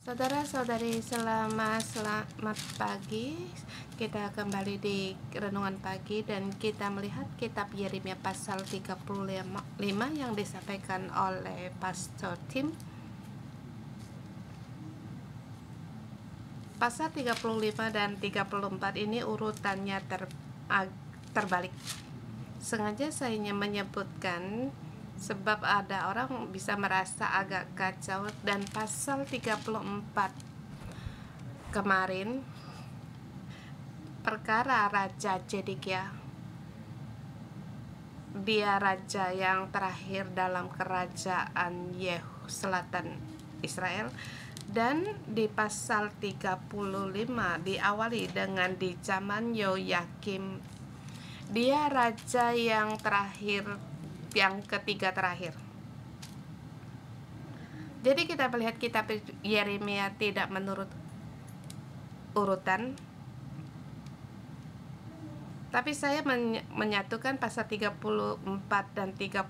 Saudara-saudari, selamat pagi. Kita kembali di renungan pagi dan kita melihat kitab Yeremia pasal 35 yang disampaikan oleh Pastor Tim. Pasal 35 dan 34 ini urutannya terbalik. Sengaja saya ingin menyebutkan sebab ada orang bisa merasa agak kacau, dan pasal 34 kemarin perkara Raja Zedekia. Dia raja yang terakhir dalam kerajaan Selatan Israel, dan di pasal 35 diawali dengan di zaman Yoyakim. Dia raja yang terakhir, yang ketiga terakhir. Jadi kita melihat kitab Yeremia tidak menurut urutan, tapi saya menyatukan pasal 34 dan 35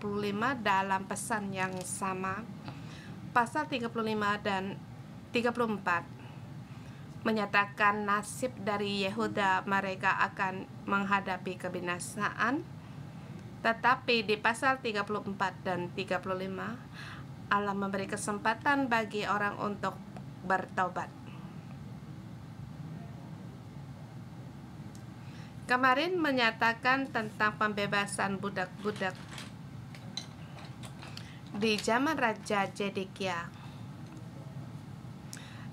dalam pesan yang sama. Pasal 35 dan 34 menyatakan nasib dari Yehuda, mereka akan menghadapi kebinasaan. Tetapi di pasal 34 dan 35 Allah memberi kesempatan bagi orang untuk bertobat. Kemarin menyatakan tentang pembebasan budak-budak di zaman Raja Zedekia.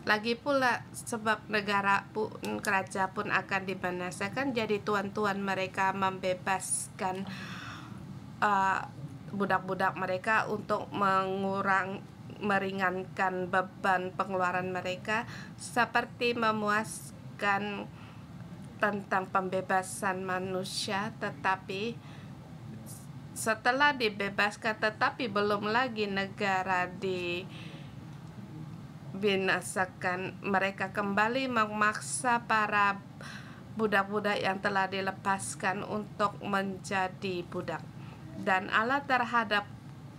Lagi pula sebab negara pun, kerajaan pun akan dibinasakan, jadi tuan-tuan mereka membebaskan budak-budak mereka untuk meringankan beban pengeluaran mereka, seperti memuaskan tentang pembebasan manusia. Tetapi setelah dibebaskan, tetapi belum lagi negara dibinasakan, mereka kembali memaksa para budak-budak yang telah dilepaskan untuk menjadi budak. Dan Allah terhadap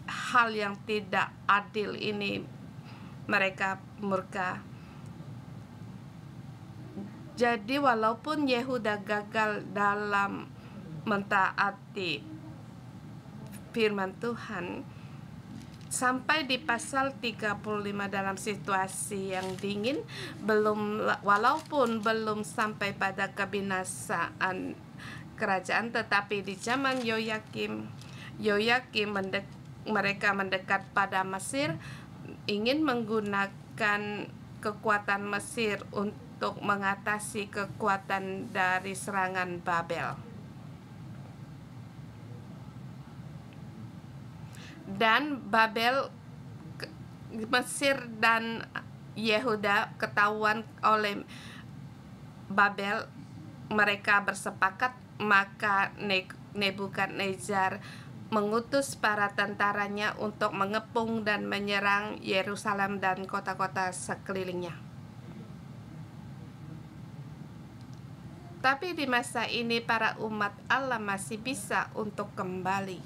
hal yang tidak adil ini mereka murka. Jadi walaupun Yehuda gagal dalam mentaati firman Tuhan, sampai di pasal 35 dalam situasi yang dingin, walaupun belum sampai pada kebinasaan kerajaan, tetapi di zaman Yoyakim mereka mendekat pada Mesir, ingin menggunakan kekuatan Mesir untuk mengatasi kekuatan dari serangan Babel. Dan Babel, Mesir dan Yehuda ketahuan oleh Babel, mereka bersepakat. Maka Nebukadnezar mengutus para tentaranya untuk mengepung dan menyerang Yerusalem dan kota-kota sekelilingnya. Tapi di masa ini para umat Allah masih bisa untuk kembali,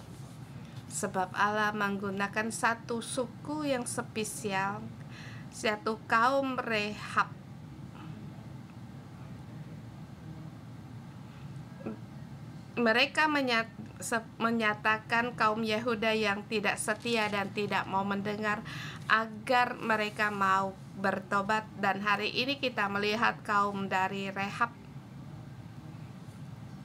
sebab Allah menggunakan satu suku yang spesial, satu kaum Rehab. Mereka menyatakan kaum Yehuda yang tidak setia dan tidak mau mendengar agar mereka mau bertobat. Dan hari ini kita melihat kaum dari Rehab,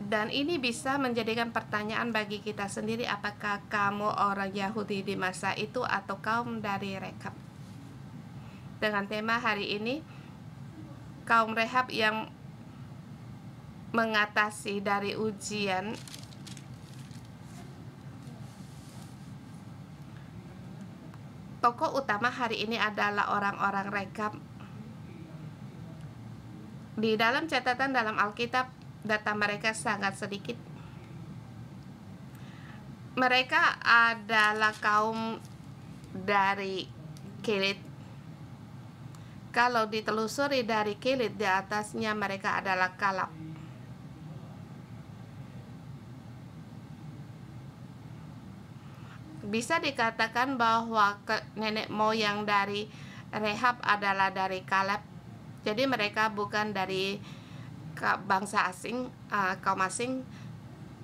dan ini bisa menjadikan pertanyaan bagi kita sendiri, apakah kamu orang Yahudi di masa itu atau kaum dari Rehab? Dengan tema hari ini, kaum Rehab yang mengatasi dari ujian. Tokoh utama hari ini adalah orang-orang Rehab. Di dalam catatan dalam Alkitab, data mereka sangat sedikit. Mereka adalah kaum dari Kelit. Kalau ditelusuri dari Kelit, di atasnya mereka adalah Kalab. Bisa dikatakan bahwa nenek moyang dari Rehab adalah dari Kaleb. Jadi mereka bukan dari bangsa asing, kaum asing,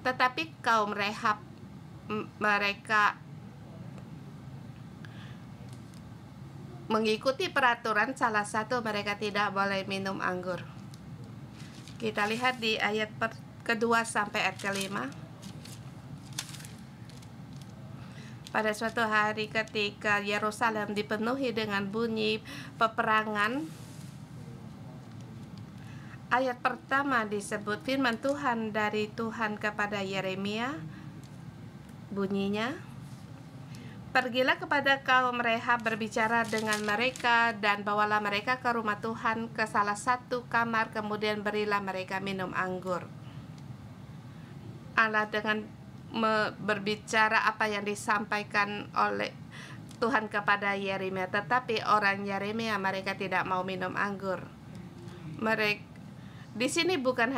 tetapi kaum Rehab mereka mengikuti peraturan. Salah satu, mereka tidak boleh minum anggur. Kita lihat di ayat kedua sampai ayat kelima. Pada suatu hari ketika Yerusalem dipenuhi dengan bunyi peperangan, ayat pertama disebut firman Tuhan dari Tuhan kepada Yeremia. Bunyinya, "Pergilah kepada kaum Rehab, berbicara dengan mereka, dan bawalah mereka ke rumah Tuhan ke salah satu kamar, kemudian berilah mereka minum anggur." Allah dengan berbicara apa yang disampaikan oleh Tuhan kepada Yeremia, tetapi orang Yeremia mereka tidak mau minum anggur. Mereka di sini bukan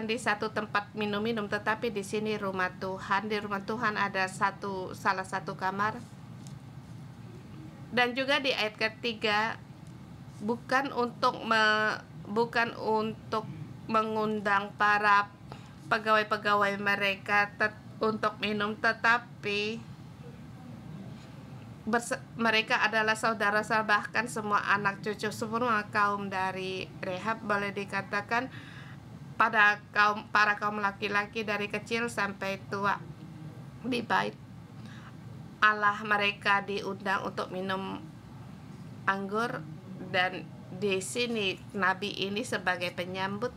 di satu tempat minum-minum, tetapi di sini rumah Tuhan. Di rumah Tuhan ada salah satu kamar. Dan juga di ayat ketiga, bukan untuk mengundang para pegawai-pegawai mereka untuk minum, tetapi mereka adalah saudara-saudara, bahkan semua anak cucu, semua kaum dari Rehab, boleh dikatakan para kaum laki-laki dari kecil sampai tua di bait Allah, mereka diundang untuk minum anggur. Dan di sini nabi ini sebagai penyambut.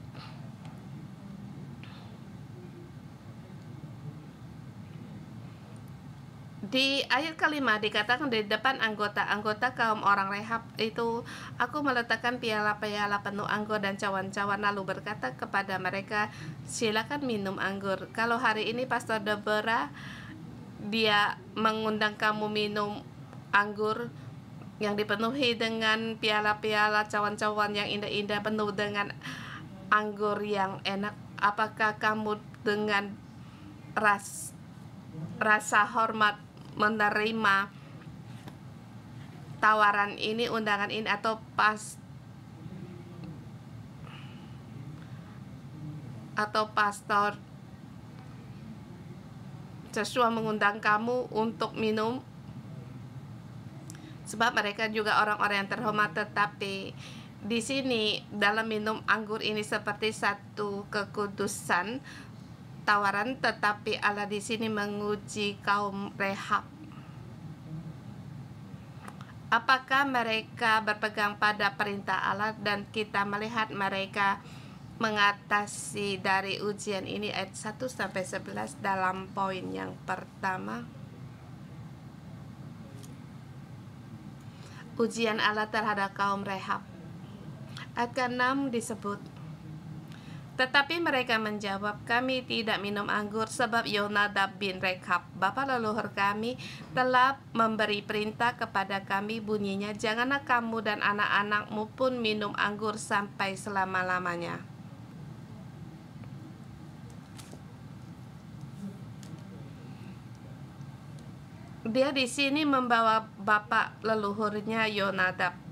Di ayat kelima dikatakan, di depan anggota-anggota kaum orang Rehab itu, aku meletakkan piala-piala penuh anggur dan cawan-cawan, lalu berkata kepada mereka, silakan minum anggur. Kalau hari ini Pastor Deborah dia mengundang kamu minum anggur yang dipenuhi dengan piala-piala cawan-cawan yang indah-indah, penuh dengan anggur yang enak, apakah kamu dengan rasa hormat menerima tawaran ini, undangan ini, atau Pastor Joshua mengundang kamu untuk minum? Sebab mereka juga orang-orang yang terhormat. Tetapi di sini dalam minum anggur ini seperti satu kekudusan tawaran, tetapi Allah di sini menguji kaum Rehab. Apakah mereka berpegang pada perintah Allah? Dan kita melihat mereka mengatasi dari ujian ini, ayat 1 sampai 11 dalam poin yang pertama. Ujian Allah terhadap kaum Rehab. Ayat ke-6 disebut, tetapi mereka menjawab, kami tidak minum anggur sebab Yonadab bin Rekab, bapa leluhur kami, telah memberi perintah kepada kami, bunyinya, janganlah kamu dan anak-anakmu pun minum anggur sampai selama-lamanya. Dia di sini membawa bapak leluhurnya Yonadab.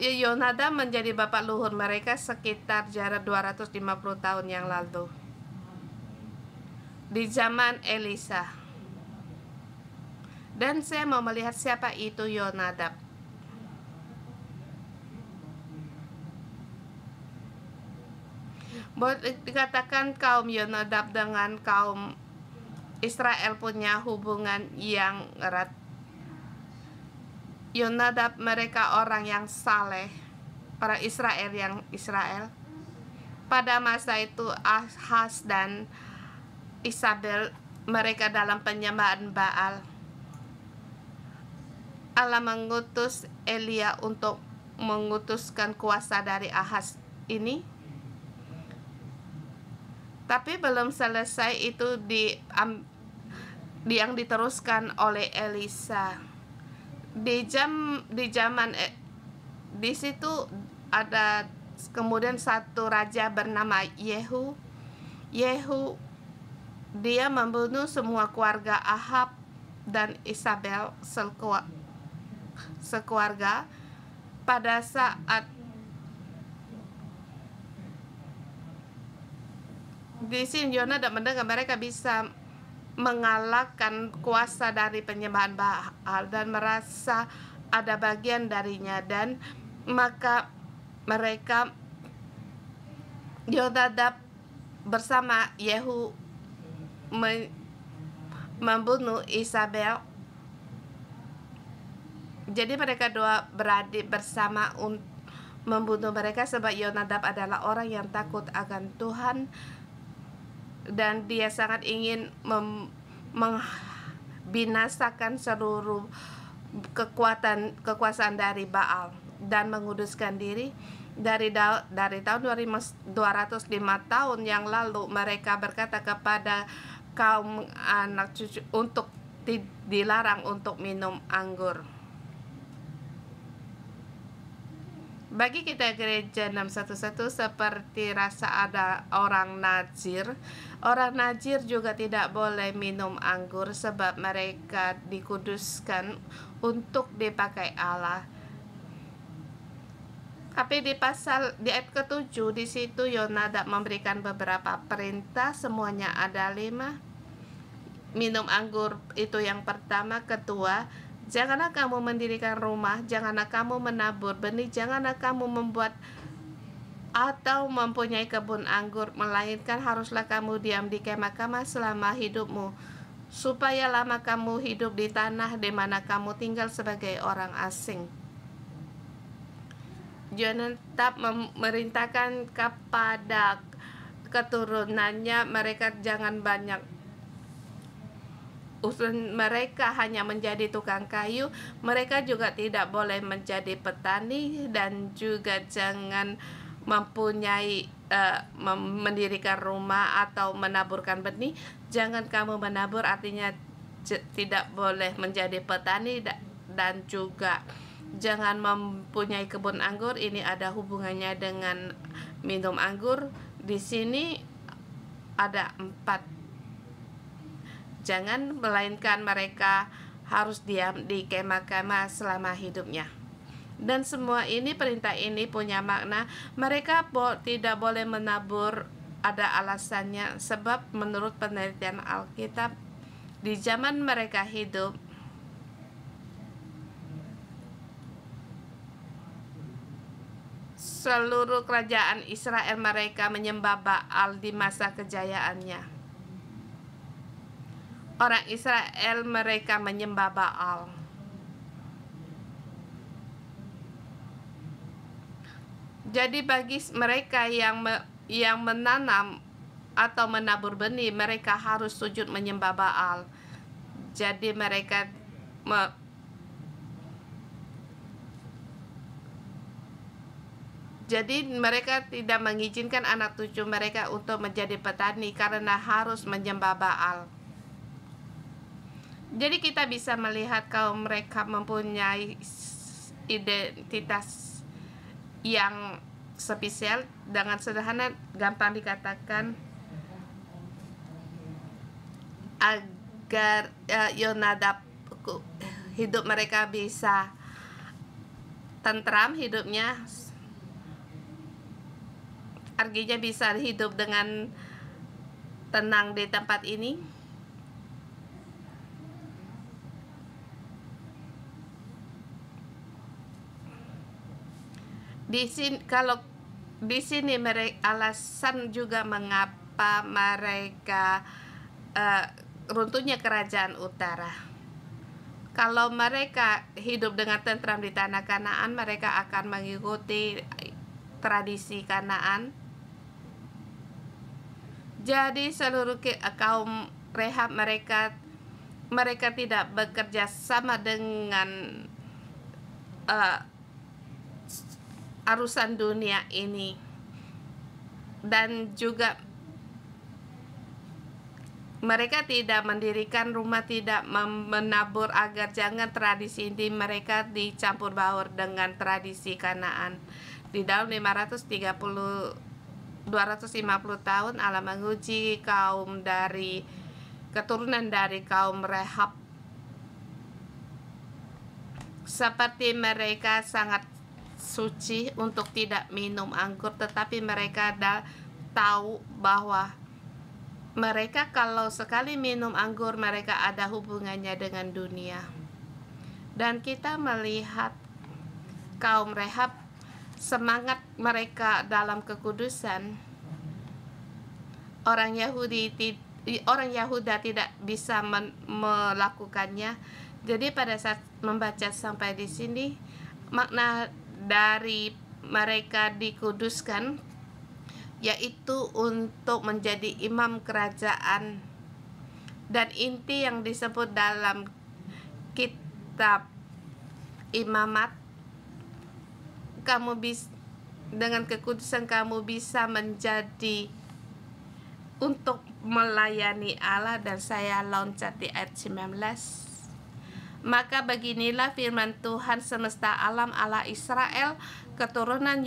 Yonadab menjadi bapak leluhur mereka sekitar jarak 250 tahun yang lalu, di zaman Elisa. Dan saya mau melihat siapa itu Yonadab. Boleh dikatakan kaum Yonadab dengan kaum Israel punya hubungan yang erat. Yonadab mereka orang yang saleh, orang Israel yang Israel. Pada masa itu Ahaz dan Isabel mereka dalam penyembahan Baal. Allah mengutus Elia untuk mengutuskan kuasa dari Ahaz ini. Tapi belum selesai itu yang diteruskan oleh Elisa. Di situ ada kemudian satu raja bernama Yehu. Dia membunuh semua keluarga Ahab dan Isabel sekeluarga pada saat di sini Yonadab mendengar mereka bisa mengalahkan kuasa dari penyembahan Baal dan merasa ada bagian darinya, dan maka mereka Yonadab bersama Yehu membunuh Isabel. Jadi mereka dua beradik bersama untuk membunuh mereka, sebab Yonadab adalah orang yang takut akan Tuhan dan dia sangat ingin membinasakan seluruh kekuasaan dari Baal dan menguduskan diri. Dari tahun 205 tahun yang lalu mereka berkata kepada kaum anak cucu untuk dilarang untuk minum anggur. Bagi kita gereja 611 seperti rasa ada orang Nazir. Orang Nazir juga tidak boleh minum anggur sebab mereka dikuduskan untuk dipakai Allah. Tapi di ayat ke-7 di situ Yonadab memberikan beberapa perintah, semuanya ada 5. Minum anggur itu yang pertama. Kedua, janganlah kamu mendirikan rumah, janganlah kamu menabur benih, janganlah kamu membuat atau mempunyai kebun anggur, melainkan haruslah kamu diam di kemah-kemah selama hidupmu, supaya lama kamu hidup di tanah di mana kamu tinggal sebagai orang asing. Yonadab memerintahkan kepada keturunannya mereka jangan banyak urusan, mereka hanya menjadi tukang kayu, mereka juga tidak boleh menjadi petani dan juga jangan mempunyai mendirikan rumah atau menaburkan benih. Jangan kamu menabur artinya tidak boleh menjadi petani dan juga jangan mempunyai kebun anggur. Ini ada hubungannya dengan minum anggur. Di sini ada 4. Jangan, melainkan mereka harus diam di kemah-kemah selama hidupnya. Dan semua ini, perintah ini punya makna. Mereka tidak boleh menabur, ada alasannya, sebab menurut penelitian Alkitab di zaman mereka hidup, seluruh kerajaan Israel mereka menyembah Baal di masa kejayaannya. Orang Israel mereka menyembah Baal. Jadi bagi mereka yang menanam atau menabur benih, mereka harus sujud menyembah Baal. Jadi mereka tidak mengizinkan anak cucu mereka untuk menjadi petani karena harus menyembah Baal. Jadi kita bisa melihat kaum mereka mempunyai identitas yang spesial. Dengan sederhana, gampang dikatakan, agar Yonadab hidup mereka bisa tentram hidupnya, artinya bisa hidup dengan tenang di tempat ini. Di sini mereka alasan juga mengapa mereka runtuhnya kerajaan utara. Kalau mereka hidup dengan tentram di tanah Kanaan, mereka akan mengikuti tradisi Kanaan. Jadi seluruh kaum Rehab mereka tidak bekerja sama dengan arusan dunia ini, dan juga mereka tidak mendirikan rumah, tidak menabur, agar jangan tradisi ini mereka dicampur baur dengan tradisi Kanaan. Di dalam 250 tahun Allah menguji kaum dari keturunan dari kaum Rehab seperti mereka sangat suci untuk tidak minum anggur, tetapi mereka tahu bahwa mereka kalau sekali minum anggur, mereka ada hubungannya dengan dunia. Dan kita melihat kaum Rehab, semangat mereka dalam kekudusan. Orang Yahuda tidak bisa melakukannya. Jadi pada saat membaca sampai di sini, makna dari mereka dikuduskan yaitu untuk menjadi imam kerajaan, dan inti yang disebut dalam kitab Imamat, dengan kekudusan kamu bisa menjadi untuk melayani Allah. Dan saya loncat di ayat 19. Maka beginilah firman Tuhan semesta alam, Allah Israel, keturunan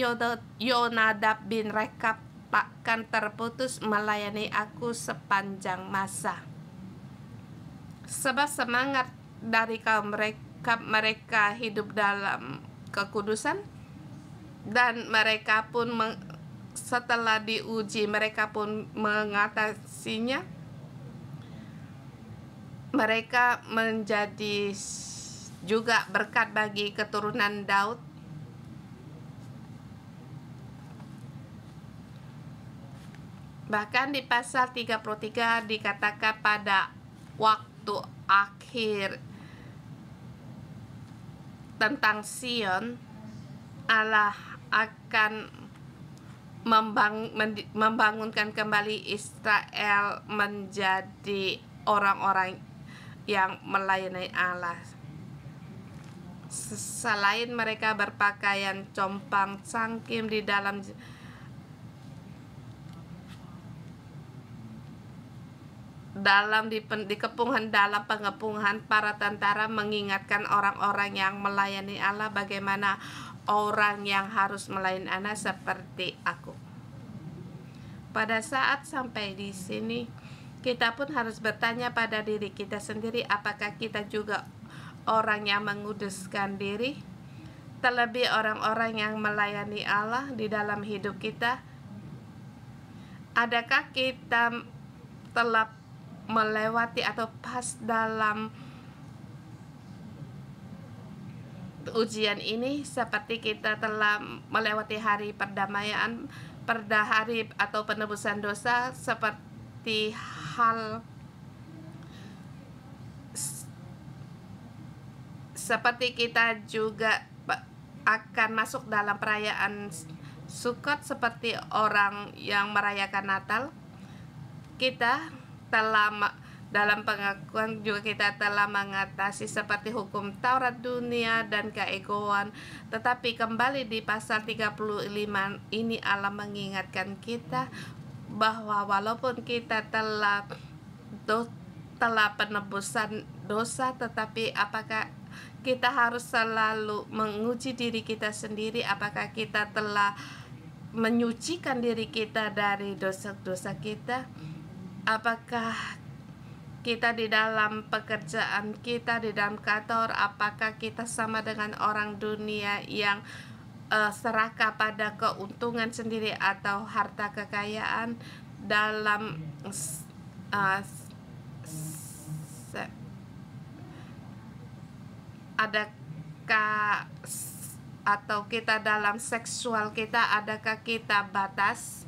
Yonadab bin Rekab takkan terputus melayani aku sepanjang masa. Sebab semangat dari kaum Rekab, mereka hidup dalam kekudusan, dan mereka pun setelah diuji, mereka pun mengatasinya. Mereka menjadi juga berkat bagi keturunan Daud. Bahkan di pasal 33 dikatakan pada waktu akhir tentang Sion, Allah akan membangunkan kembali Israel menjadi orang-orang yang melayani Allah. Selain mereka berpakaian compang cangkim di kepungan, dalam pengepungan, para tentara mengingatkan orang-orang yang melayani Allah bagaimana orang yang harus melayani Allah seperti aku. Pada saat sampai di sini, kita pun harus bertanya pada diri kita sendiri, apakah kita juga orang yang menguduskan diri? Terlebih orang-orang yang melayani Allah di dalam hidup kita. Adakah kita telah melewati atau pas dalam ujian ini, seperti kita telah melewati hari perdamaian, hari atau penebusan dosa, seperti kita juga akan masuk dalam perayaan Sukot seperti orang yang merayakan Natal. Kita telah dalam pengakuan juga kita telah mengatasi seperti hukum Taurat, dunia, dan keegoan. Tetapi kembali di pasal 35 ini Allah mengingatkan kita bahwa walaupun kita telah penebusan dosa, tetapi apakah kita harus selalu menguji diri kita sendiri, apakah kita telah menyucikan diri kita dari dosa-dosa kita? Apakah kita di dalam pekerjaan kita, di dalam kantor, apakah kita sama dengan orang dunia yang serakah pada keuntungan sendiri atau harta kekayaan? Dalam adakah atau kita dalam seksual kita, adakah kita batas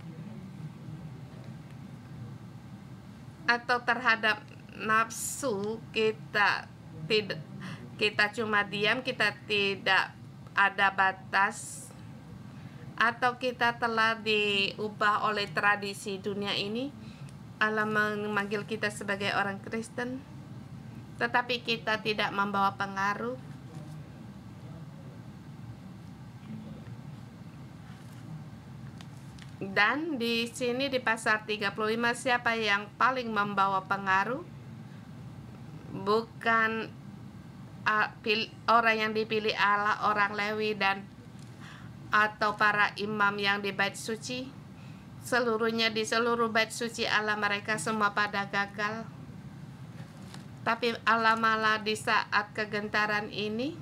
atau terhadap nafsu kita tidak, kita cuma diam, kita tidak ada batas, atau kita telah diubah oleh tradisi dunia ini? Allah memanggil kita sebagai orang Kristen, tetapi kita tidak membawa pengaruh. Dan di sini di pasal 35, siapa yang paling membawa pengaruh? Bukan orang yang dipilih Allah, orang Lewi atau para imam yang di bait suci. Seluruhnya di seluruh bait suci Allah, mereka semua pada gagal. Tapi Allah malah di saat kegentaran ini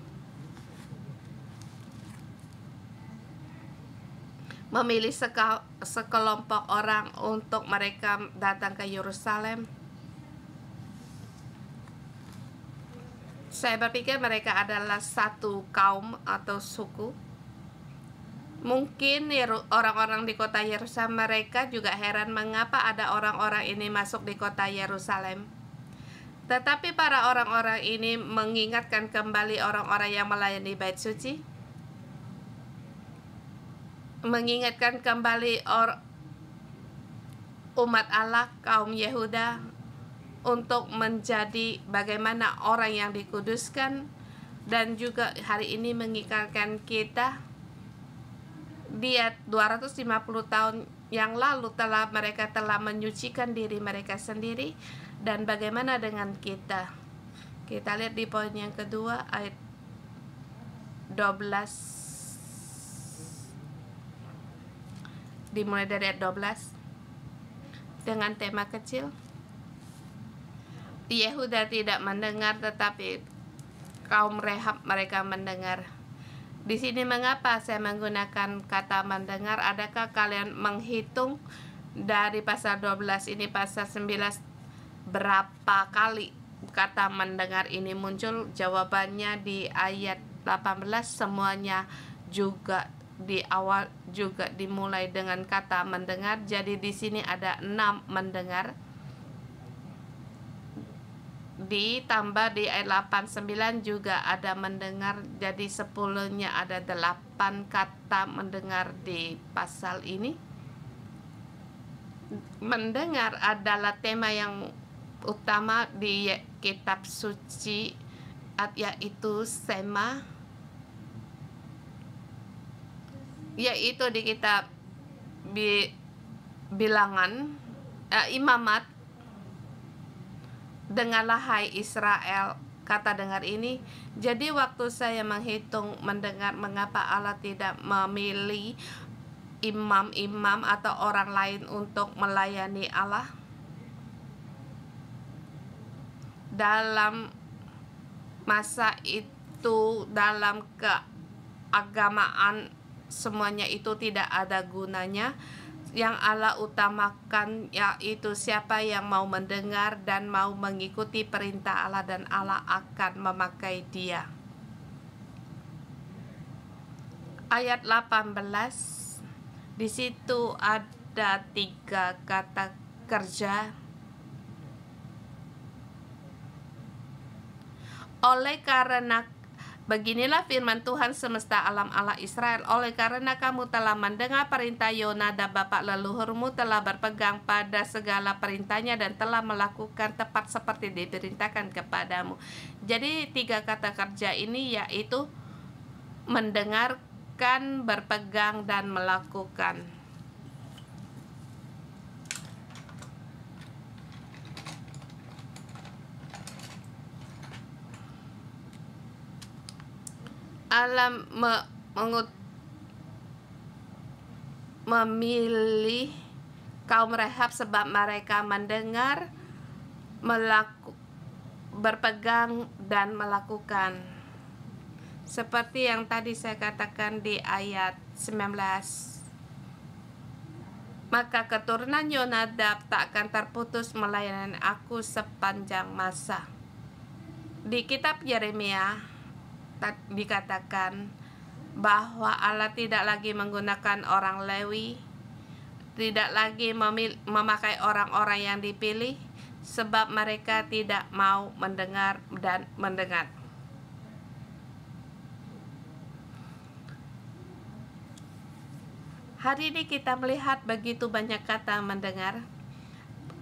memilih sekelompok orang untuk mereka datang ke Yerusalem. Saya berpikir mereka adalah satu kaum atau suku. Mungkin orang-orang di kota Yerusalem mereka juga heran mengapa ada orang-orang ini masuk di kota Yerusalem. Tetapi para orang-orang ini mengingatkan kembali orang-orang yang melayani bait suci, mengingatkan kembali umat Allah, kaum Yehuda, untuk menjadi bagaimana orang yang dikuduskan, dan juga hari ini mengingatkan kita dia 250 tahun yang lalu mereka telah menyucikan diri mereka sendiri, dan bagaimana dengan kita. Kita lihat di poin yang kedua ayat 12, dimulai dari ayat 12 dengan tema kecil. Yehuda tidak mendengar, tetapi kaum Rehab mereka mendengar. Di sini mengapa saya menggunakan kata mendengar? Adakah kalian menghitung dari pasal 12 ini pasal 19 berapa kali kata mendengar ini muncul? Jawabannya di ayat 18 semuanya juga di awal juga dimulai dengan kata mendengar. Jadi di sini ada 6 mendengar. Ditambah di ayat 89 juga ada mendengar, jadi 10-nya ada 8 kata mendengar di pasal ini. Mendengar adalah tema yang utama di kitab suci, yaitu sema, yaitu di kitab bilangan, imamat. Dengarlah hai Israel, kata dengar ini. Jadi waktu saya menghitung mendengar, mengapa Allah tidak memilih imam-imam atau orang lain untuk melayani Allah? Dalam masa itu, dalam keagamaan, semuanya itu tidak ada gunanya. Yang Allah utamakan yaitu siapa yang mau mendengar dan mau mengikuti perintah Allah, dan Allah akan memakai dia. Ayat 18, di situ ada 3 kata kerja. Oleh karena beginilah firman Tuhan semesta alam Allah Israel, oleh karena kamu telah mendengar perintah Yonadab bapak leluhurmu, telah berpegang pada segala perintahnya dan telah melakukan tepat seperti diperintahkan kepadamu. Jadi 3 kata kerja ini yaitu mendengarkan, berpegang, dan melakukan. Allah memilih kaum Rehab sebab mereka mendengar, berpegang, dan melakukan. Seperti yang tadi saya katakan di ayat 19. Maka keturunan Yonadab tak akan terputus melayani aku sepanjang masa. Di kitab Yeremia dikatakan bahwa Allah tidak lagi menggunakan orang Lewi, tidak lagi memakai orang-orang yang dipilih, sebab mereka tidak mau mendengar dan mendengar. Hari ini kita melihat begitu banyak kata mendengar.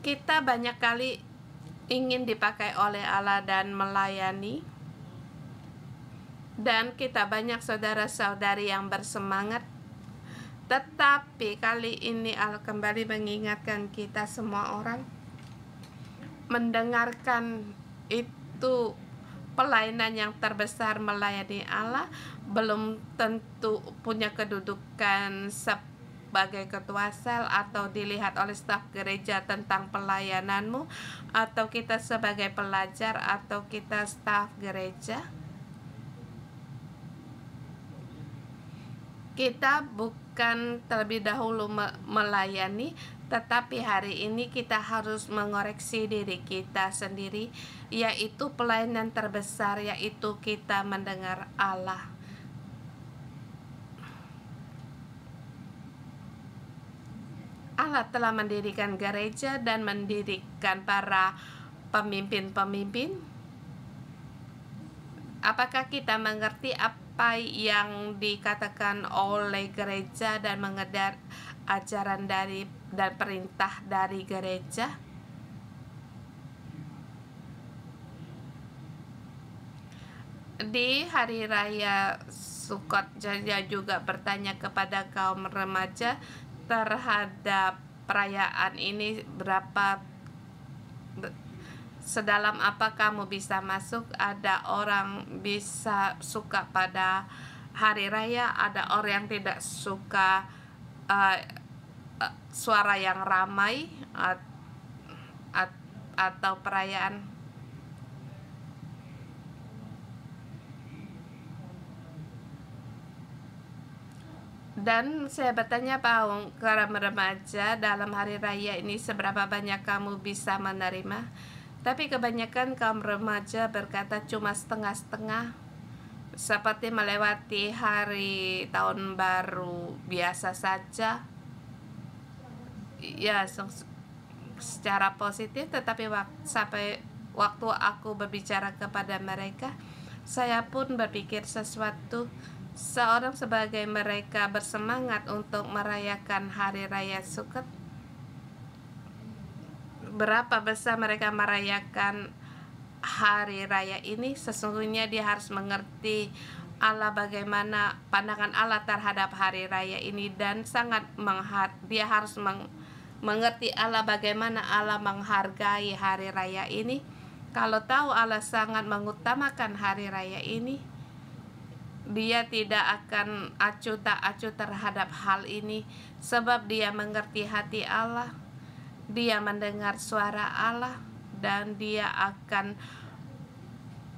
Kita banyak kali ingin dipakai oleh Allah dan melayani, dan kita banyak saudara-saudari yang bersemangat. Tetapi kali ini Allah kembali mengingatkan kita semua orang, mendengarkan itu pelayanan yang terbesar. Melayani Allah belum tentu punya kedudukan sebagai ketua sel atau dilihat oleh staf gereja tentang pelayananmu, atau kita sebagai pelajar, atau kita staf gereja. Kita bukan terlebih dahulu melayani, tetapi hari ini kita harus mengoreksi diri kita sendiri, yaitu pelayanan terbesar, yaitu kita mendengar Allah. Allah telah mendirikan gereja dan mendirikan para pemimpin-pemimpin. Apakah kita mengerti apa yang dikatakan oleh gereja dan mengenal ajaran dari dan perintah dari gereja? Di hari raya Sukot, saya juga bertanya kepada kaum remaja terhadap perayaan ini, sedalam apa kamu bisa masuk. Ada orang bisa suka pada hari raya, ada orang yang tidak suka suara yang ramai atau perayaan. Dan saya bertanya para remaja, dalam hari raya ini seberapa banyak kamu bisa menerima? Tapi kebanyakan kaum remaja berkata cuma setengah-setengah, seperti melewati hari tahun baru biasa saja. Ya, secara positif, tetapi sampai waktu aku berbicara kepada mereka, saya pun berpikir sesuatu. Seorang sebagai mereka bersemangat untuk merayakan hari raya Sukot. Berapa besar mereka merayakan hari raya ini? Sesungguhnya dia harus mengerti Allah, bagaimana pandangan Allah terhadap hari raya ini, dan dia harus mengerti Allah, bagaimana Allah menghargai hari raya ini. Kalau tahu Allah sangat mengutamakan hari raya ini, dia tidak akan acuh tak acuh terhadap hal ini, sebab dia mengerti hati Allah, dia mendengar suara Allah, dan dia akan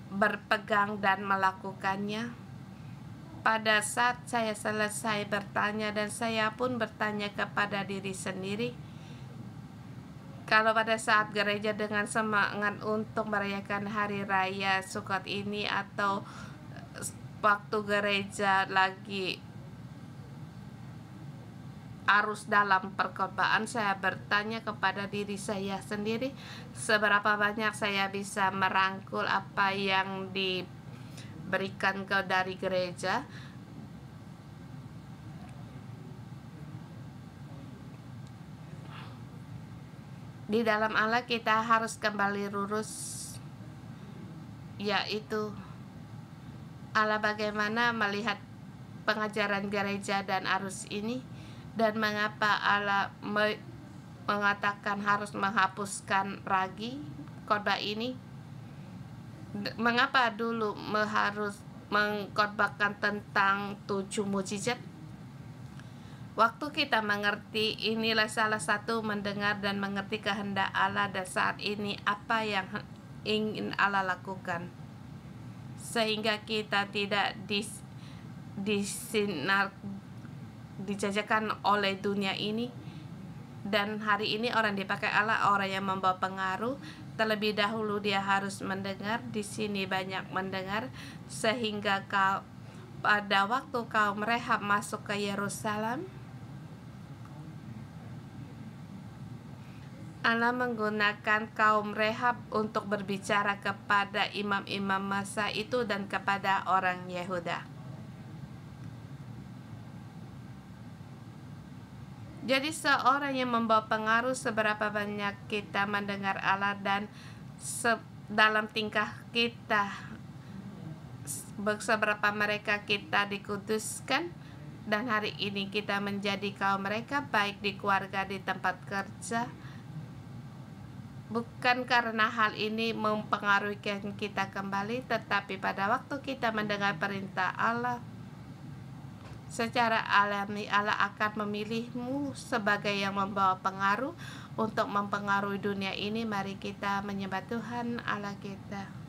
berpegang dan melakukannya. Pada saat saya selesai bertanya, dan saya pun bertanya kepada diri sendiri, kalau pada saat gereja dengan semangat untuk merayakan hari raya Sukot ini, atau waktu gereja lagi arus dalam perkhotbaan, saya bertanya kepada diri saya sendiri, seberapa banyak saya bisa merangkul apa yang diberikan dari gereja. Di dalam Allah kita harus kembali lurus, yaitu Allah bagaimana melihat pengajaran gereja dan arus ini, dan mengapa Allah mengatakan harus menghapuskan lagi khotbah ini. Mengapa dulu harus mengkhotbahkan tentang 7 mukjizat? Waktu kita mengerti, inilah salah satu mendengar dan mengerti kehendak Allah, dan saat ini apa yang ingin Allah lakukan, sehingga kita tidak dijajakan oleh dunia ini. Dan hari ini orang dipakai Allah, orang yang membawa pengaruh. Terlebih dahulu dia harus mendengar. Di sini banyak mendengar, sehingga pada waktu kaum Rehab masuk ke Yerusalem, Allah menggunakan kaum Rehab untuk berbicara kepada imam-imam masa itu dan kepada orang Yehuda. Jadi seorang yang membawa pengaruh, seberapa banyak kita mendengar Allah, dan dalam tingkah kita, seberapa mereka kita dikuduskan. Dan hari ini kita menjadi kaum mereka, baik di keluarga, di tempat kerja. Bukan karena hal ini mempengaruhi kita kembali, tetapi pada waktu kita mendengar perintah Allah, secara alami Allah akan memilihmu sebagai yang membawa pengaruh untuk mempengaruhi dunia ini. Mari kita menyembah Tuhan Allah kita.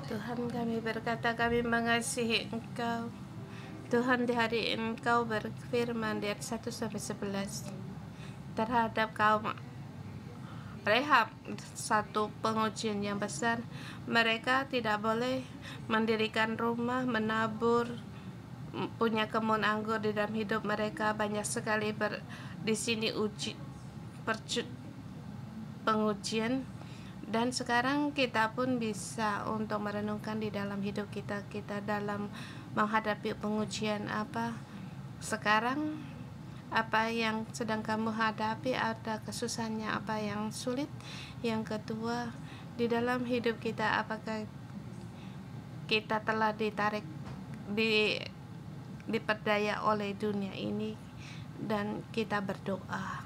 Tuhan, kami berkata kami mengasihi Engkau. Tuhan, di hari Engkau berfirman di ayat 1-11 terhadap kaum Rehab, satu pengujian yang besar. Mereka tidak boleh mendirikan rumah, menabur, punya kebun anggur di dalam hidup mereka. Banyak sekali di sini pengujian. Dan sekarang kita pun bisa untuk merenungkan di dalam hidup kita dalam menghadapi pengujian apa sekarang, apa yang sedang kamu hadapi, ada kesusahannya apa yang sulit. Yang kedua, di dalam hidup kita apakah kita telah diperdaya oleh dunia ini, dan kita berdoa.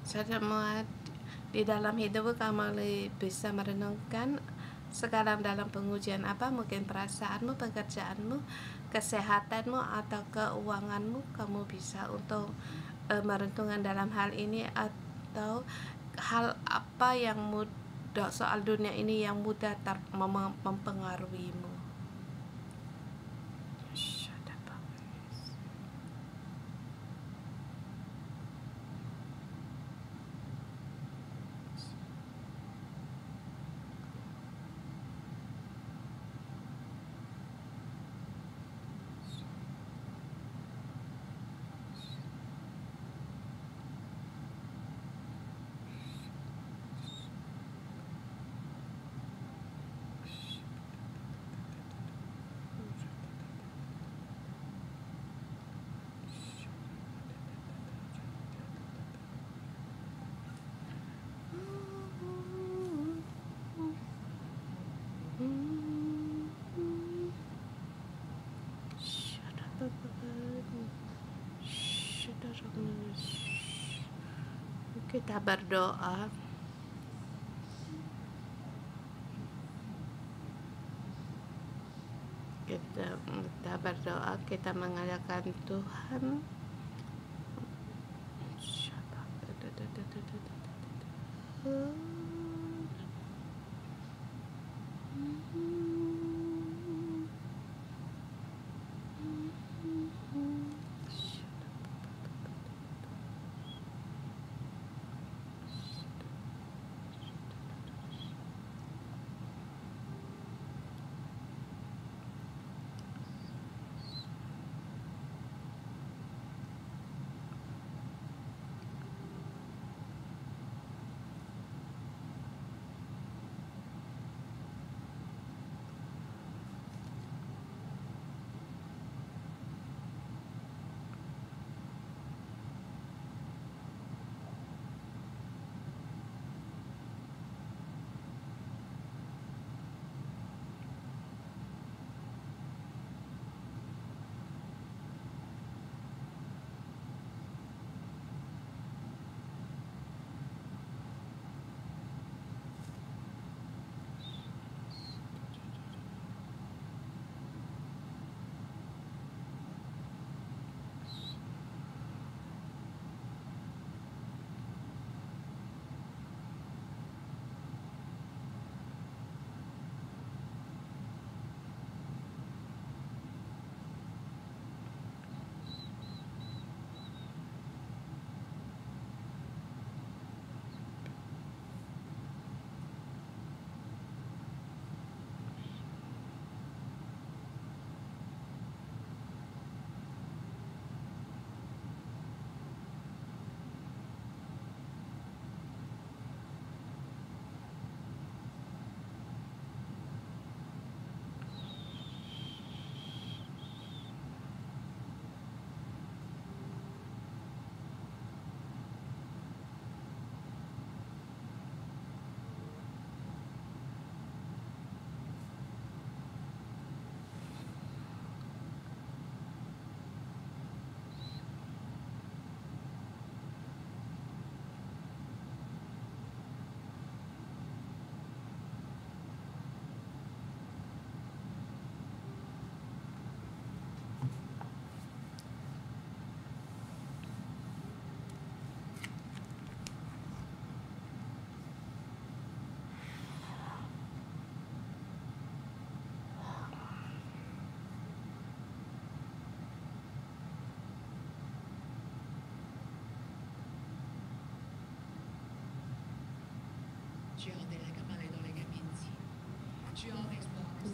semua di dalam hidup kamu bisa merenungkan sekarang dalam pengujian apa, mungkin perasaanmu, pekerjaanmu, kesehatanmu, atau keuanganmu. Kamu bisa untuk merenungkan dalam hal ini, atau hal apa yang mudah soal dunia ini yang mudah mempengaruhimu. Kita berdoa. Kita berdoa, kita mengadakan Tuhan.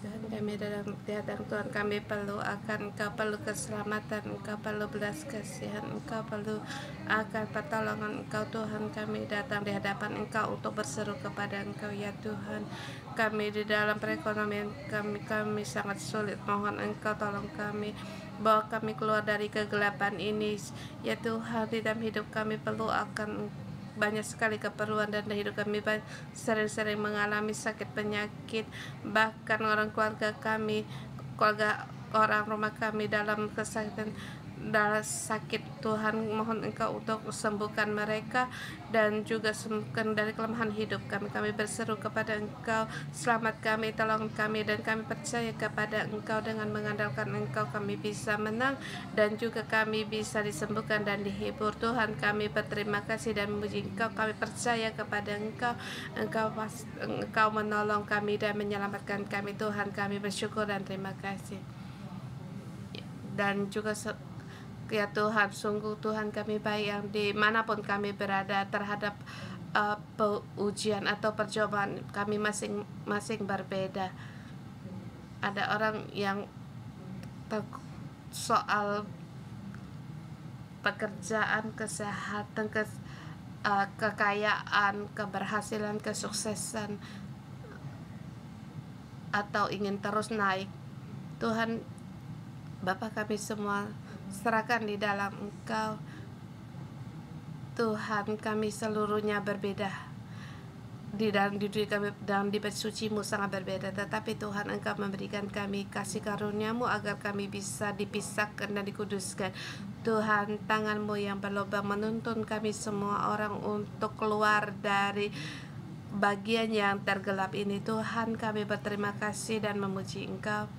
Dan kami dalam tiada Tuhan, kami perlu akan Engkau, perlu keselamatan Engkau, perlu belas kasihan Engkau, perlu akan pertolongan Engkau. Tuhan, kami datang di hadapan Engkau untuk berseru kepada Engkau, ya Tuhan. Kami di dalam perekonomian kami sangat sulit. Mohon Engkau tolong kami, bawa kami keluar dari kegelapan ini, ya Tuhan. Di dalam hidup kami perlu akan banyak sekali keperluan, dan hidup kami sering-sering mengalami sakit penyakit, bahkan orang keluarga kami, keluarga orang rumah kami dalam kesakitan. dalam sakit. Tuhan, mohon Engkau untuk sembuhkan mereka dan juga sembuhkan dari kelemahan hidup kami. Kami berseru kepada Engkau, selamat kami, tolong kami, dan kami percaya kepada Engkau. Dengan mengandalkan Engkau kami bisa menang dan juga kami bisa disembuhkan dan dihibur. Tuhan, kami berterima kasih dan memuji Engkau. Kami percaya kepada Engkau. Engkau menolong kami dan menyelamatkan kami. Tuhan, kami bersyukur dan terima kasih. Dan juga ya Tuhan, sungguh Tuhan kami baik yang dimanapun kami berada terhadap ujian atau percobaan kami masing-masing berbeda. Ada orang yang soal pekerjaan, kesehatan, kekayaan, keberhasilan, kesuksesan, atau ingin terus naik. Tuhan, Bapa, kami semua serahkan di dalam Engkau. Tuhan, kami seluruhnya berbeda di dalam diri kami, dalam di bait suci-Mu sangat berbeda, tetapi Tuhan, Engkau memberikan kami kasih karunia-Mu agar kami bisa dipisahkan dan dikuduskan. Tuhan, tangan-Mu yang berlubang menuntun kami semua orang untuk keluar dari bagian yang tergelap ini. Tuhan, kami berterima kasih dan memuji Engkau.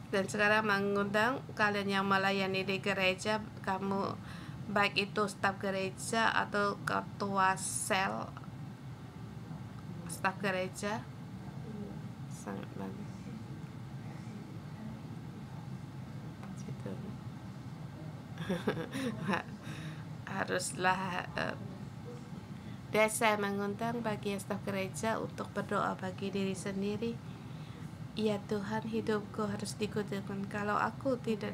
Dan sekarang mengundang kalian yang melayani di gereja, kamu baik itu staf gereja atau ketua sel staf gereja, sangat bagus. Situ. Haruslah dan saya mengundang bagi staf gereja untuk berdoa bagi diri sendiri. Ya Tuhan, hidupku harus dikuduskan. Kalau aku tidak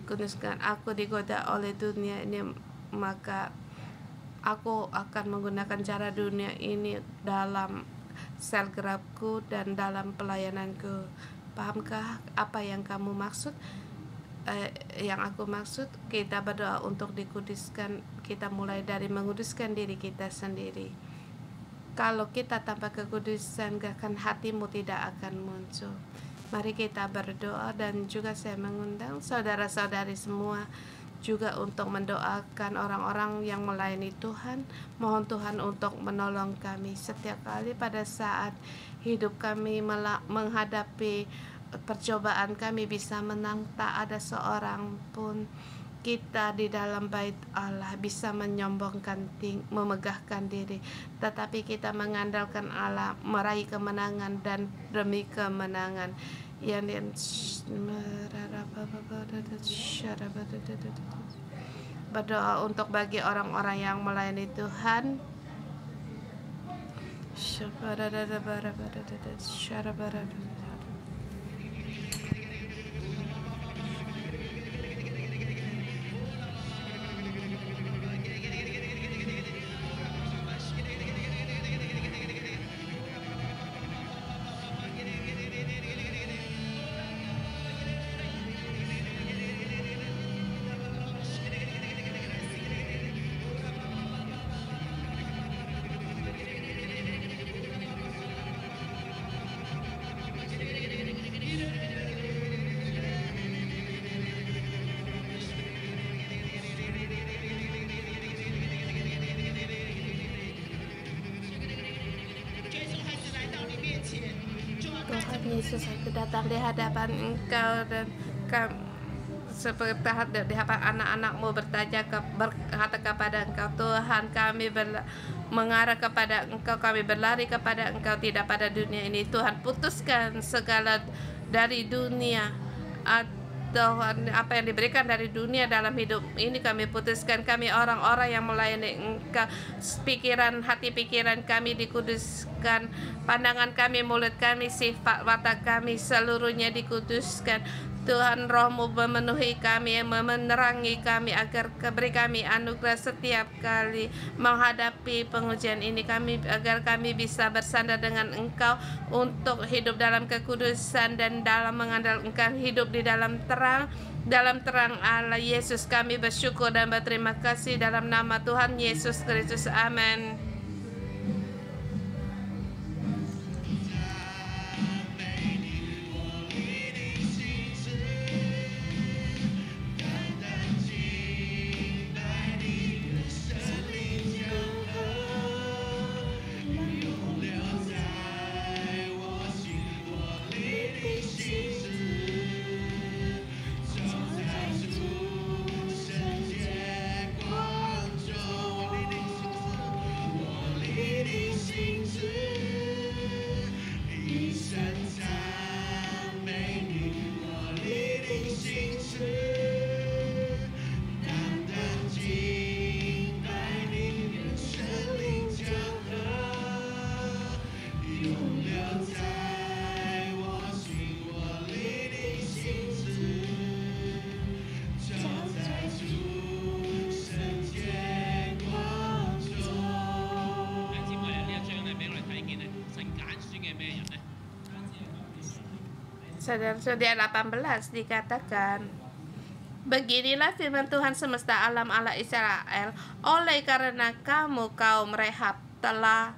kuduskan, aku digoda oleh dunia ini, maka aku akan menggunakan cara dunia ini dalam sel gerakku dan dalam pelayananku. Pahamkah apa yang kamu maksud? Yang aku maksud, kita berdoa untuk dikuduskan. Kita mulai dari menguduskan diri kita sendiri. Kalau kita tanpa kekudusan, bahkan hatimu tidak akan muncul. Mari kita berdoa, dan juga saya mengundang saudara-saudari semua juga untuk mendoakan orang-orang yang melayani Tuhan. Mohon Tuhan untuk menolong kami setiap kali pada saat hidup kami menghadapi percobaan, kami bisa menang. Tak ada seorang pun kita di dalam bait Allah bisa menyombongkan memegahkan diri, tetapi kita mengandalkan Allah meraih kemenangan dan demi kemenangan. Berdoa untuk bagi orang-orang yang melayani Tuhan. Tuhan Yesus, aku datang di hadapan Engkau dan seperti di hadapan anak-anak-Mu berkata kepada Engkau, Tuhan, kami mengarah kepada Engkau, kami berlari kepada Engkau, tidak pada dunia ini. Tuhan, putuskan segala dari dunia, Tuhan, apa yang diberikan dari dunia dalam hidup ini kami putuskan. Kami orang-orang yang melayani Engkau, hati pikiran kami dikuduskan, pandangan kami, mulut kami, sifat watak kami seluruhnya dikuduskan. Tuhan, Roh-Mu memenuhi kami, menerangi kami agar beri kami anugerah setiap kali menghadapi pengujian ini, agar kami bisa bersandar dengan Engkau untuk hidup dalam kekudusan dan dalam mengandalkan Engkau, hidup di dalam terang Allah. Yesus, kami bersyukur dan berterima kasih dalam nama Tuhan Yesus Kristus. Amin. Saudara-saudara 18 dikatakan, beginilah firman Tuhan semesta alam Allah Israel, oleh karena kamu kaum Rehab telah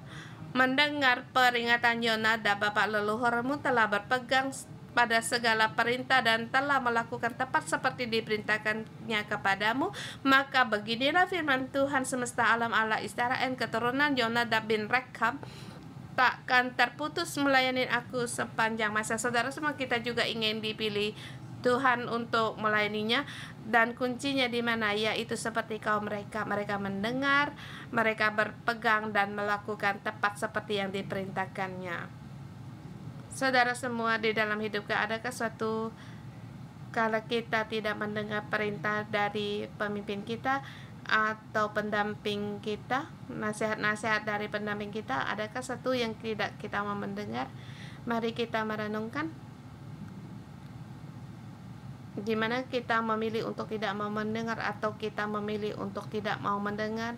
mendengar peringatan Yonadab bapak leluhurmu, telah berpegang pada segala perintah dan telah melakukan tepat seperti diperintahkannya kepadamu, maka beginilah firman Tuhan semesta alam Allah Israel, keturunan Yonadab bin Rekab takkan terputus melayani aku sepanjang masa. Saudara semua, kita juga ingin dipilih Tuhan untuk melayaninya, dan kuncinya di mana? Yaitu seperti kaum mereka mendengar, mereka berpegang dan melakukan tepat seperti yang diperintahkannya. Saudara semua, di dalam hidup adakah suatu kala kita tidak mendengar perintah dari pemimpin kita atau pendamping kita, nasihat-nasihat dari pendamping kita? Adakah satu yang tidak kita mau mendengar? Mari kita merenungkan di mana kita memilih untuk tidak mau mendengar atau kita memilih untuk tidak mau mendengar.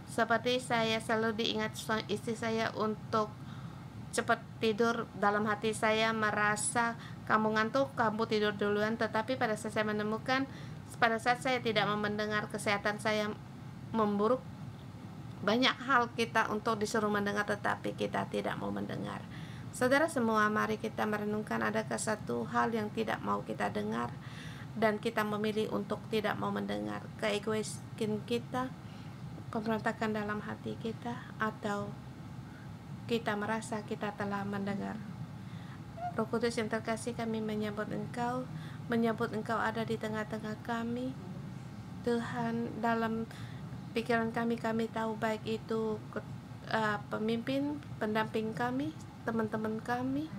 Seperti saya selalu diingat istri saya untuk cepat tidur. Dalam hati saya merasa, kamu ngantuk, kamu tidur duluan. Tetapi pada saat saya menemukan, pada saat saya tidak mau mendengar, kesehatan saya memburuk. Banyak hal kita untuk disuruh mendengar tetapi kita tidak mau mendengar. Saudara semua, mari kita merenungkan, adakah satu hal yang tidak mau kita dengar dan kita memilih untuk tidak mau mendengar? Keegoisan kita, pemberontakan dalam hati kita, atau kita merasa kita telah mendengar? Roh Kudus yang terkasih, kami menyambut Engkau ada di tengah-tengah kami. Tuhan, dalam pikiran kami tahu baik itu pemimpin, pendamping kami, teman-teman kami,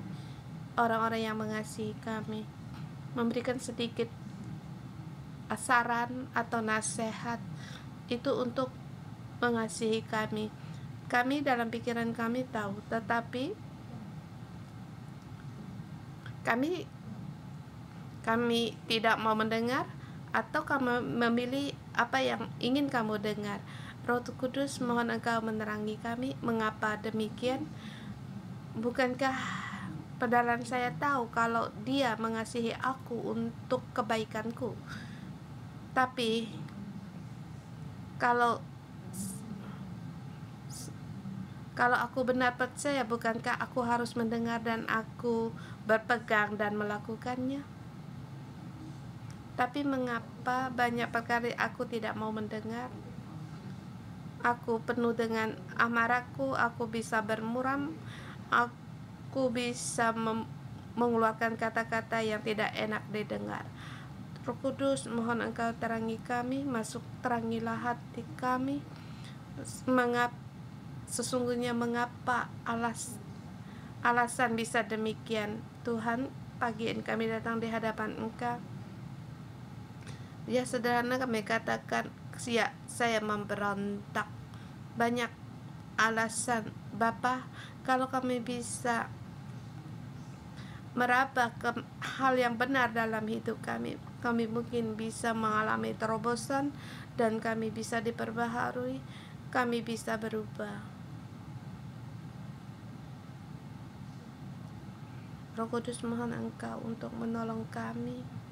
orang-orang yang mengasihi kami, memberikan sedikit saran atau nasihat itu untuk mengasihi kami. Kami dalam pikiran kami tahu, tetapi kami tidak mau mendengar, atau kamu memilih apa yang ingin kamu dengar. Roh Kudus, mohon Engkau menerangi kami, mengapa demikian? Bukankah pedalan saya tahu kalau Dia mengasihi aku untuk kebaikanku? Tapi kalau aku benar percaya, bukankah aku harus mendengar dan aku berpegang dan melakukannya? Tapi mengapa banyak perkara aku tidak mau mendengar? Aku penuh dengan amarahku, aku bisa bermuram, aku bisa mengeluarkan kata-kata yang tidak enak didengar. Roh Kudus, mohon Engkau terangi kami, terangilah hati kami. Sesungguhnya mengapa alasan bisa demikian? Tuhan, pagi ini kami datang di hadapan Engkau. Ya, sederhana kami katakan, saya memberontak. Banyak alasan, Bapa. Kalau kami bisa meraba ke hal yang benar dalam hidup kami mungkin bisa mengalami terobosan dan kami bisa diperbaharui, kami bisa berubah. Roh Kudus, mohon Engkau untuk menolong kami.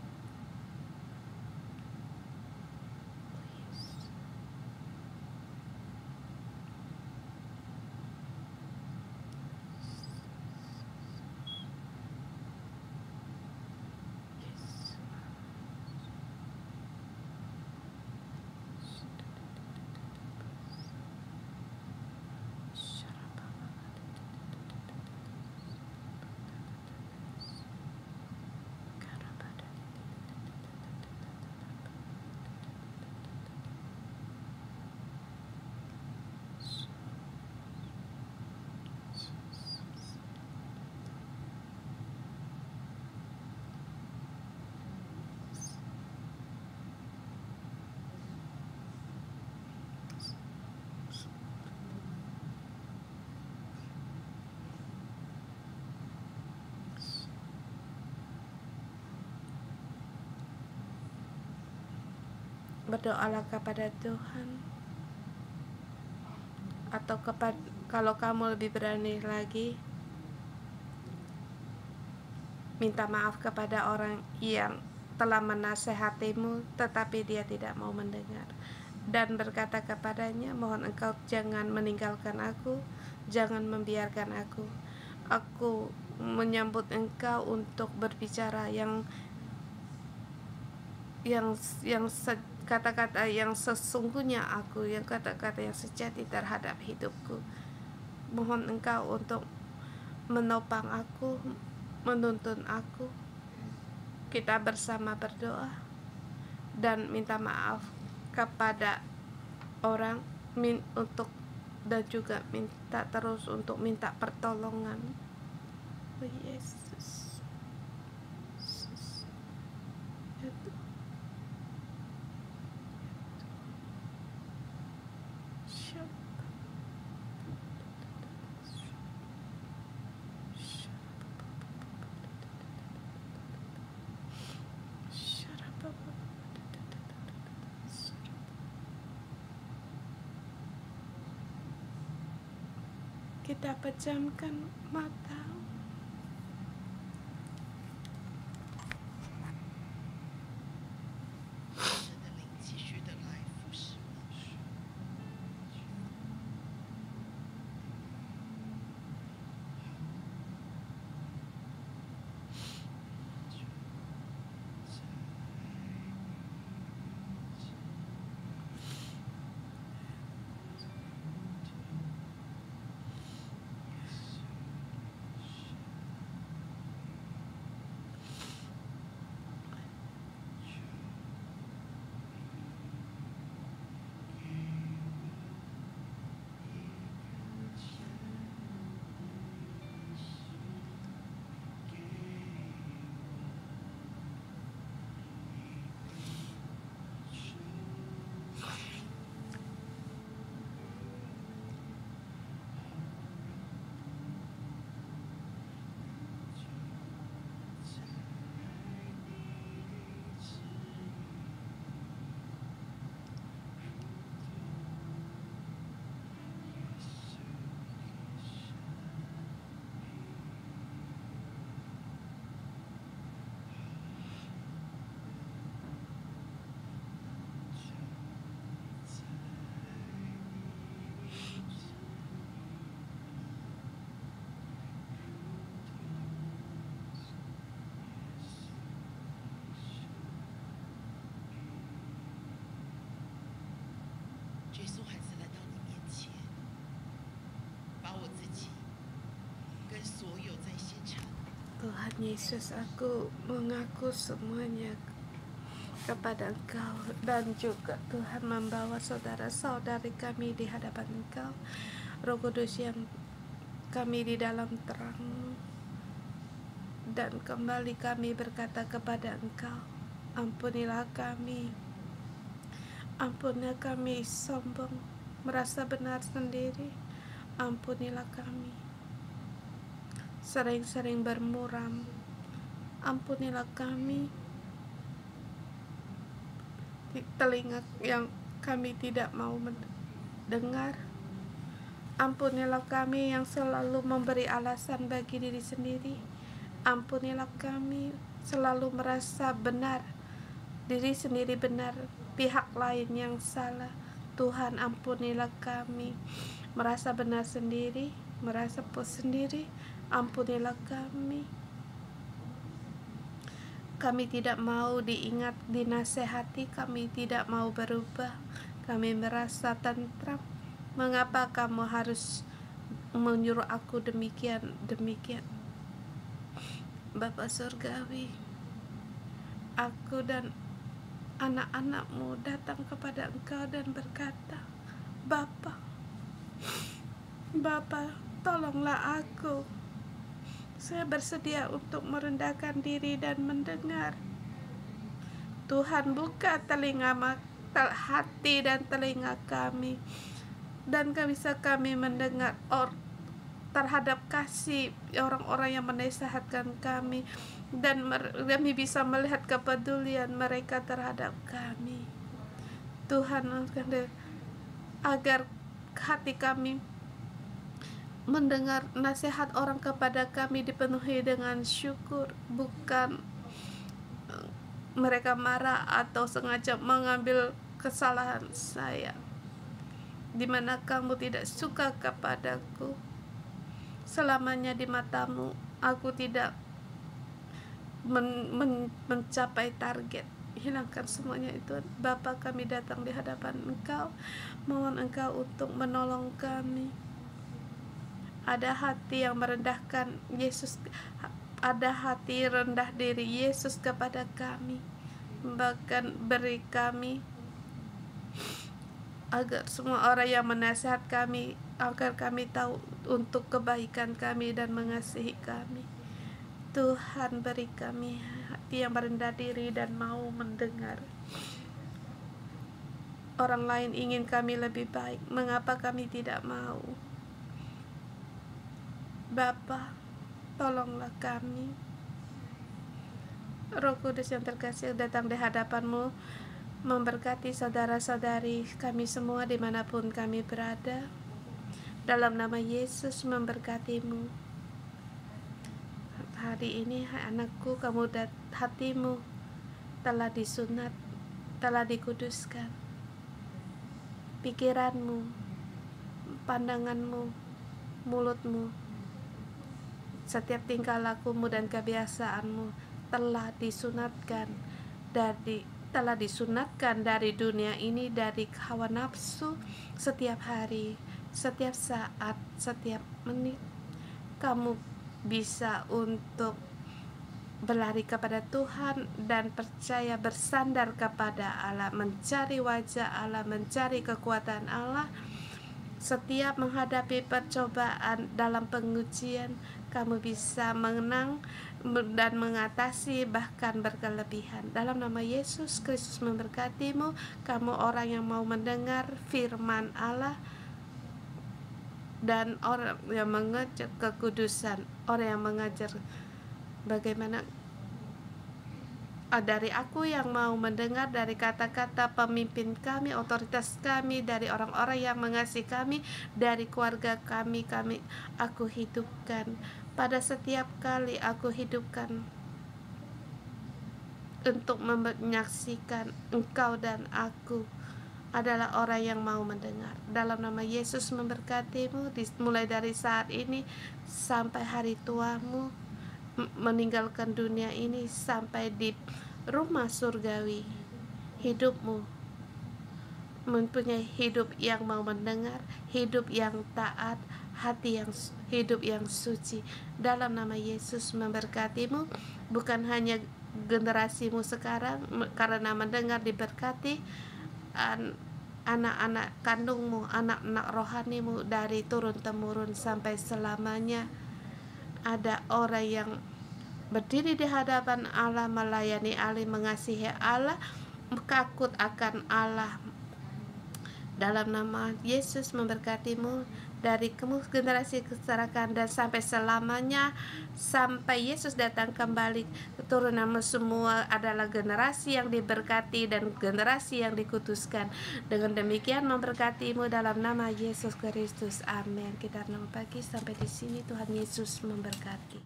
Berdoalah kepada Tuhan, atau kalau kamu lebih berani lagi, minta maaf kepada orang yang telah menasehatimu tetapi dia tidak mau mendengar, dan berkata kepadanya, mohon engkau jangan meninggalkan aku, jangan membiarkan aku menyambut engkau untuk berbicara kata-kata yang sesungguhnya aku, yang kata-kata yang sejati terhadap hidupku. Mohon engkau untuk menopang aku, menuntun aku. Kita bersama berdoa dan minta maaf kepada orang dan juga minta terus untuk minta pertolongan. Oh Yesus, Yesus. Kita pejamkan mata. Tuhan Yesus, aku mengaku semuanya kepada Engkau, dan juga Tuhan membawa saudara-saudari kami di hadapan Engkau. Roh Kudus yang kami di dalam terang, dan kembali kami berkata kepada Engkau, ampunilah kami sombong, merasa benar sendiri. Ampunilah kami sering-sering bermuram. Ampunilah kami di telinga yang kami tidak mau mendengar. Ampunilah kami yang selalu memberi alasan bagi diri sendiri. Ampunilah kami selalu merasa benar, diri sendiri benar, pihak lain yang salah. Tuhan, ampunilah kami merasa benar sendiri, merasa puas sendiri. Ampunilah kami. Kami tidak mau diingat, dinasehati. Kami tidak mau berubah. Kami merasa tentram. Mengapa kamu harus menyuruh aku demikian? Bapa Surgawi, aku dan anak-anakmu datang kepada Engkau dan berkata, Bapa, tolonglah aku. Saya bersedia untuk merendahkan diri dan mendengar. Tuhan, buka hati dan telinga kami, dan bisa kami mendengar terhadap kasih orang-orang yang menasihatkan kami, dan kami bisa melihat kepedulian mereka terhadap kami. Tuhan, agar hati kami mendengar nasihat orang kepada kami dipenuhi dengan syukur, bukan mereka marah atau sengaja mengambil kesalahan saya, di mana kamu tidak suka kepadaku. Selamanya di matamu aku tidak mencapai target. Hilangkan semuanya itu, Bapa. Kami datang di hadapan Engkau, mohon Engkau untuk menolong kami. Ada hati yang merendahkan Yesus, ada hati rendah diri Yesus kepada kami. Bahkan beri kami agar semua orang yang menasihat kami, agar kami tahu untuk kebaikan kami dan mengasihi kami. Tuhan, beri kami hati yang merendah diri dan mau mendengar. Orang lain ingin kami lebih baik, mengapa kami tidak mau? Bapa, tolonglah kami. Roh Kudus yang terkasih datang di hadapan-Mu, memberkati saudara-saudari kami semua dimanapun kami berada. Dalam nama Yesus memberkati-Mu. Hari ini, anakku, kamu hatimu telah disunat, telah dikuduskan. Pikiranmu, pandanganmu, mulutmu, setiap tingkah lakumu dan kebiasaanmu telah disunatkan dari dunia ini, dari hawa nafsu. Setiap hari, setiap saat, setiap menit kamu bisa untuk berlari kepada Tuhan dan percaya, bersandar kepada Allah, mencari wajah Allah, mencari kekuatan Allah. Setiap menghadapi percobaan dalam pengujian, kamu bisa menang dan mengatasi, bahkan berkelebihan. Dalam nama Yesus Kristus memberkatimu. Kamu orang yang mau mendengar firman Allah dan orang yang mengajar kekudusan, orang yang mengajar bagaimana. Dari aku yang mau mendengar dari kata-kata pemimpin kami, otoritas kami, dari orang-orang yang mengasihi kami, dari keluarga kami aku hidupkan. Pada setiap kali aku hidupkan untuk menyaksikan Engkau dan aku adalah orang yang mau mendengar. Dalam nama Yesus memberkatimu, mulai dari saat ini sampai hari tuamu, meninggalkan dunia ini sampai di rumah surgawi. Hidupmu mempunyai hidup yang mau mendengar, hidup yang taat, hidup yang suci. Dalam nama Yesus memberkatimu, bukan hanya generasimu sekarang, karena mendengar diberkati, anak-anak kandungmu, anak-anak rohanimu dari turun-temurun sampai selamanya. Ada orang yang berdiri di hadapan Allah, melayani Allah, mengasihi Allah, takut akan Allah. Dalam nama Yesus memberkatimu dari generasi keserakahan dan sampai selamanya, sampai Yesus datang kembali. Keturunanmu semua adalah generasi yang diberkati dan generasi yang dikuduskan. Dengan demikian memberkatimu dalam nama Yesus Kristus. Amin. Kita renung pagi sampai di sini. Tuhan Yesus memberkati.